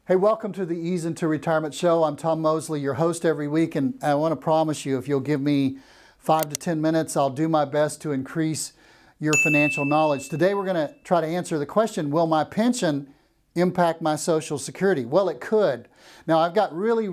Hey, welcome to the Ease into Retirement Show. I'm Tom Mosley, your host every week, and I want to promise you, if you'll give me 5 to 10 minutes, I'll do my best to increase your financial knowledge. Today we're going to try to answer the question, will my pension impact my Social Security? Well, it could. Now, I've got really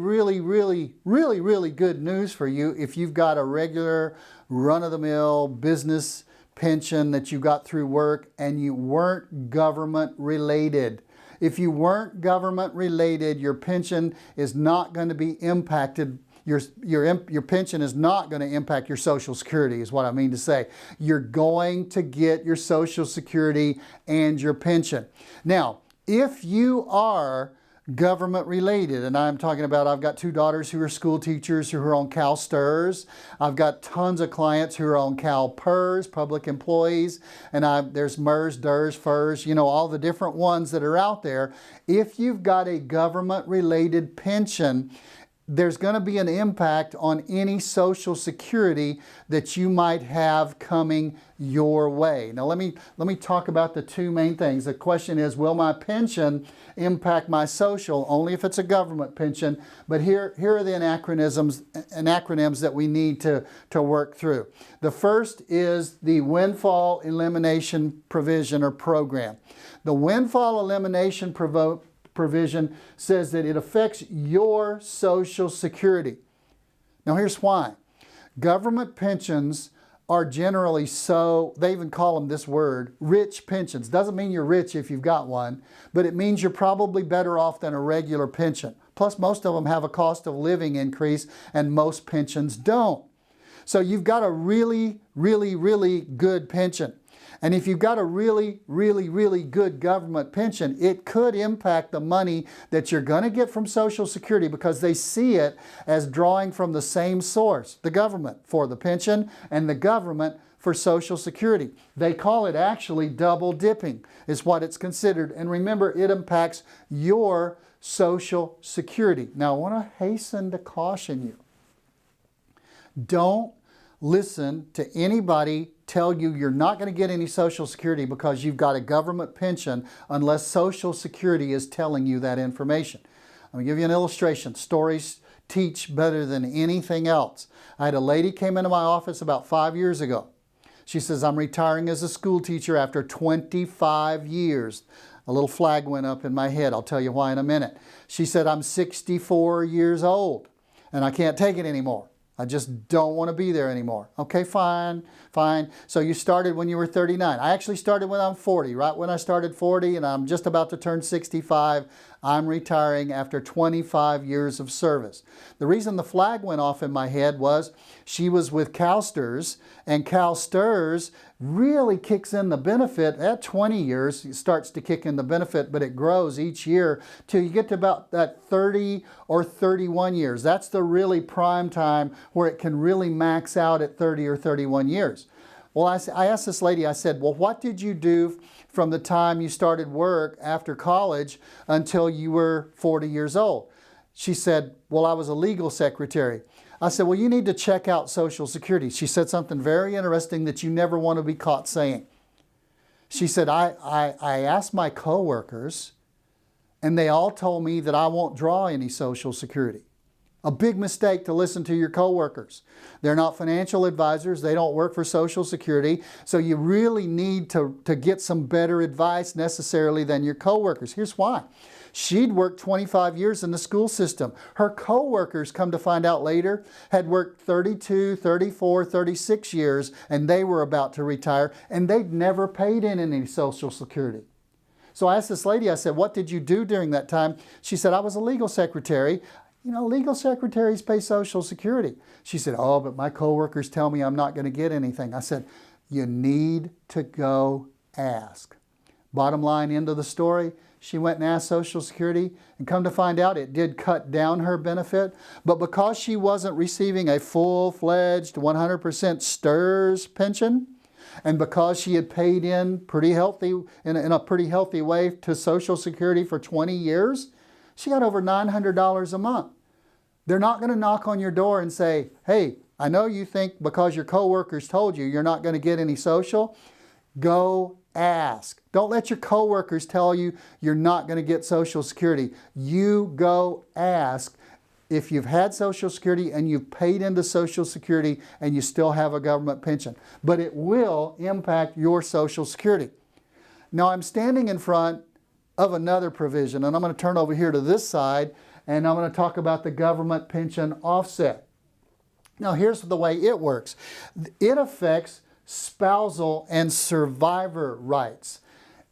good news for you if you've got a regular run-of-the-mill business pension that you got through work and you weren't government related. If you weren't government related, your pension is not going to be impacted. Your pension is not going to impact your Social Security, is what I mean to say. You're going to get your Social Security and your pension. Now, if you are government related, and I'm talking about, I've got 2 daughters who are school teachers who are on CalSTRS. I've got tons of clients who are on CalPERS, public employees, and there's MERS, DERS, FERS, all the different ones that are out there. If you've got a government related pension, there's going to be an impact on any Social Security that you might have coming your way. Now let me talk about the 2 main things. The question is, will my pension impact my social? Only if it's a government pension. But here are the acronyms that we need to work through. The first is the windfall elimination provision or program. The windfall elimination provision says that it affects your Social Security. Now here's why. Government pensions are generally they even call them this word, rich pensions. Doesn't mean you're rich if you've got one, but it means you're probably better off than a regular pension. Plus, most of them have a cost of living increase and most pensions don't. So you've got a really good pension. And if you've got a really good government pension, it could impact the money that you're going to get from Social Security because they see it as drawing from the same source, the government for the pension and the government for Social Security. They call it actually double dipping is what it's considered. And remember, it impacts your Social Security. Now, I want to hasten to caution you. Don't listen to anybody tell you you're not going to get any Social Security because you've got a government pension unless Social Security is telling you that information. I'm going to give you an illustration. Stories teach better than anything else. I had a lady came into my office about 5 years ago. She says, I'm retiring as a school teacher after 25 years. A little flag went up in my head. I'll tell you why in a minute. She said, I'm 64 years old and I can't take it anymore. I just don't want to be there anymore. Okay, fine. So you started when you were 39. I actually started when I'm 40. Right when I started 40 and I'm just about to turn 65, I'm retiring after 25 years of service. The reason the flag went off in my head was she was with CalSTRS, and CalSTRS really kicks in the benefit at 20 years. It starts to kick in the benefit, but it grows each year till you get to about that 30 or 31 years. That's the really prime time where it can really max out at 30 or 31 years. Well, I asked this lady, I said, well, what did you do from the time you started work after college until you were 40 years old? She said, well, I was a legal secretary. I said, well, you need to check out Social Security. She said something very interesting that you never want to be caught saying. She said, I asked my coworkers, and they all told me that I won't draw any Social Security. A big mistake to listen to your coworkers. They're not financial advisors. They don't work for Social Security. So you really need to get some better advice necessarily than your coworkers. Here's why. She'd worked 25 years in the school system. Her coworkers, come to find out later, had worked 32, 34, 36 years, and they were about to retire, and they'd never paid in any Social Security. So I asked this lady, I said, what did you do during that time? She said, I was a legal secretary. Legal secretaries pay Social Security. She said, oh, but my coworkers tell me I'm not going to get anything. I said, you need to go ask. Bottom line, end of the story, she went and asked Social Security, and come to find out it did cut down her benefit, but because she wasn't receiving a full-fledged 100% STRS pension, and because she had paid in in a pretty healthy way to Social Security for 20 years, she got over $900 a month. They're not going to knock on your door and say, hey, I know you think because your coworkers told you you're not going to get any social. Go ask. Don't let your coworkers tell you you're not going to get Social Security. You go ask if you've had Social Security and you've paid into Social Security and you still have a government pension. But it will impact your Social Security. Now I'm standing in front of another provision, and I'm going to turn over here to this side, and I'm going to talk about the government pension offset. Now here's the way it works. It affects spousal and survivor rights.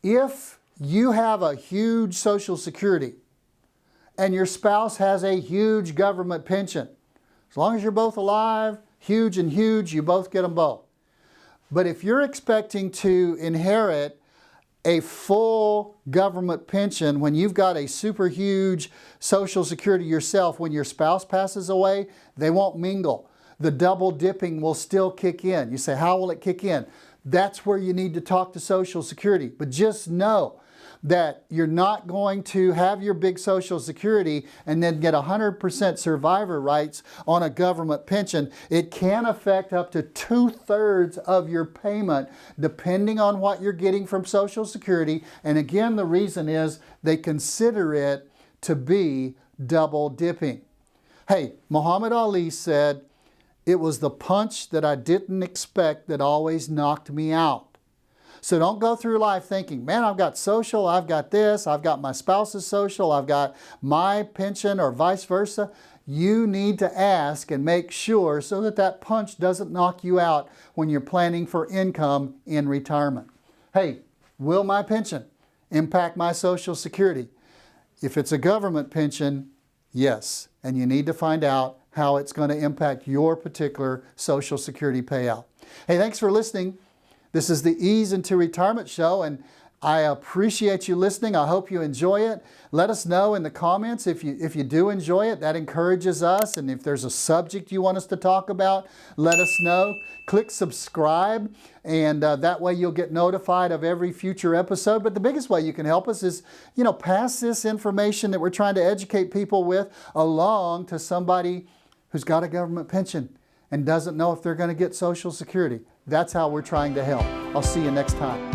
If you have a huge Social Security and your spouse has a huge government pension, as long as you're both alive, huge and huge, you both get them both. But if you're expecting to inherit a full government pension when you've got a super huge Social Security yourself, when your spouse passes away, they won't mingle. The double dipping will still kick in. You say, how will it kick in? That's where you need to talk to Social Security. But just know that you're not going to have your big Social Security and then get 100% survivor rights on a government pension. It can affect up to 2/3 of your payment depending on what you're getting from Social Security. And again, the reason is they consider it to be double dipping. Hey, Muhammad Ali said, "It was the punch that I didn't expect that always knocked me out." So don't go through life thinking, man, I've got Social, I've got this, I've got my spouse's Social, I've got my pension, or vice versa. You need to ask and make sure so that that punch doesn't knock you out when you're planning for income in retirement. Hey, will my pension impact my Social Security? If it's a government pension, yes. And you need to find out how it's going to impact your particular Social Security payout. Hey, thanks for listening. This is the Ease into Retirement Show, and I appreciate you listening. I hope you enjoy it. Let us know in the comments if you do enjoy it. That encourages us. And if there's a subject you want us to talk about, let us know. Click subscribe, and that way you'll get notified of every future episode. But the biggest way you can help us is, pass this information that we're trying to educate people with along to somebody who's got a government pension and doesn't know if they're going to get Social Security. That's how we're trying to help. I'll see you next time.